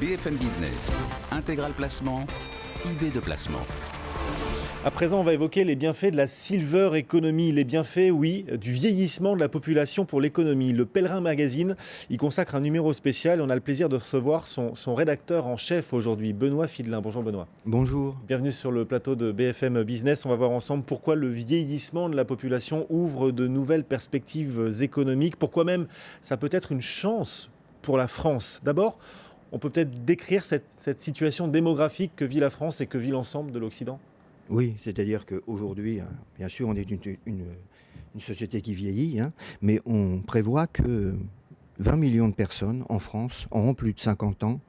BFM Business, Intégral Placement, idée de placement. À présent, on va évoquer les bienfaits de la silver economy. Les bienfaits, oui, du vieillissement de la population pour l'économie. Le Pèlerin Magazine y consacre un numéro spécial. On a le plaisir de recevoir son rédacteur en chef aujourd'hui, Benoît Fidelin. Bonjour Benoît. Bonjour. Bienvenue sur le plateau de BFM Business. On va voir ensemble pourquoi le vieillissement de la population ouvre de nouvelles perspectives économiques. Pourquoi même ça peut être une chance pour la France. D'abord, on peut peut-être décrire cette situation démographique que vit la France et que vit l'ensemble de l'Occident. Oui, c'est-à-dire qu'aujourd'hui, bien sûr, on est une société qui vieillit, mais on prévoit que 20 millions de personnes en France auront plus de 50 ans.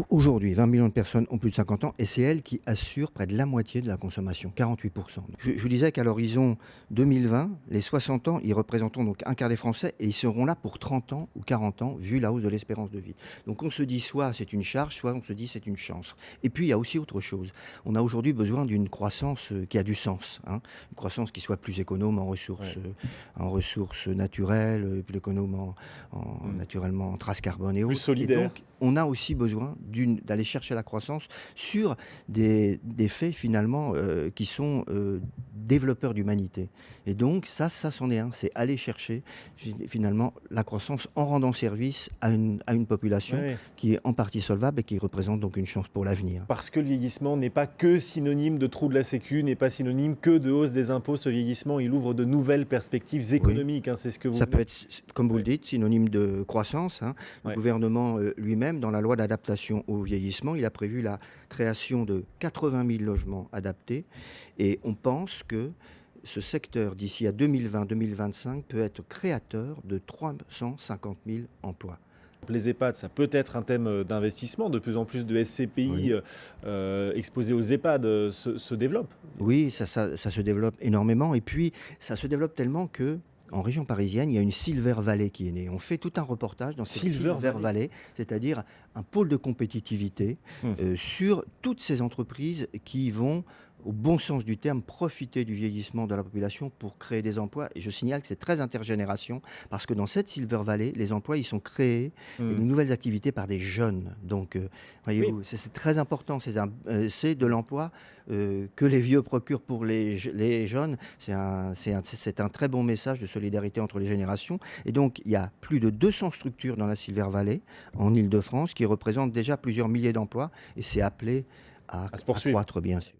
Aujourd'hui, 20 millions de personnes ont plus de 50 ans et c'est elles qui assurent près de la moitié de la consommation, 48%. Je vous disais qu'à l'horizon 2020, les 60 ans, ils représenteront donc un quart des Français et ils seront là pour 30 ans ou 40 ans vu la hausse de l'espérance de vie. Donc on se dit soit c'est une charge, soit on se dit c'est une chance. Et puis il y a aussi autre chose. On a aujourd'hui besoin d'une croissance qui a du sens, une croissance qui soit plus économe en ressources naturelles, plus économe naturellement en traces carbone et autres. Plus solidaire. Et donc on a aussi besoin d'aller chercher la croissance sur des faits finalement qui sont développeurs d'humanité. Et donc ça c'en est un, c'est aller chercher finalement la croissance en rendant service à une population qui est en partie solvable et qui représente donc une chance pour l'avenir. Parce que le vieillissement n'est pas que synonyme de trou de la Sécu, n'est pas synonyme que de hausse des impôts. Ce vieillissement, il ouvre de nouvelles perspectives économiques. C'est ce que vous... Ça peut être, comme vous le dites, synonyme de croissance. Le gouvernement lui-même, dans la loi d'adaptation au vieillissement, il a prévu la création de 80 000 logements adaptés et on pense que ce secteur, d'ici à 2020-2025, peut être créateur de 350 000 emplois. Les EHPAD, ça peut être un thème d'investissement. De plus en plus de SCPI exposés aux EHPAD se développent. Oui, ça se développe énormément et puis ça se développe tellement que en région parisienne, il y a une Silver Valley qui est née. On fait tout un reportage dans cette Silver Valley, c'est-à-dire un pôle de compétitivité sur toutes ces entreprises qui vont, au bon sens du terme, profiter du vieillissement de la population pour créer des emplois. Et je signale que c'est très intergénération parce que dans cette Silver Valley, les emplois ils sont créés et de nouvelles activités par des jeunes. Donc, voyez-vous, c'est très important. C'est de l'emploi que les vieux procurent pour les jeunes. C'est un très bon message de solidarité entre les générations. Et donc, il y a plus de 200 structures dans la Silver Valley, en Île-de-France, qui représentent déjà plusieurs milliers d'emplois. Et c'est appelé à se poursuivre. croître, bien sûr.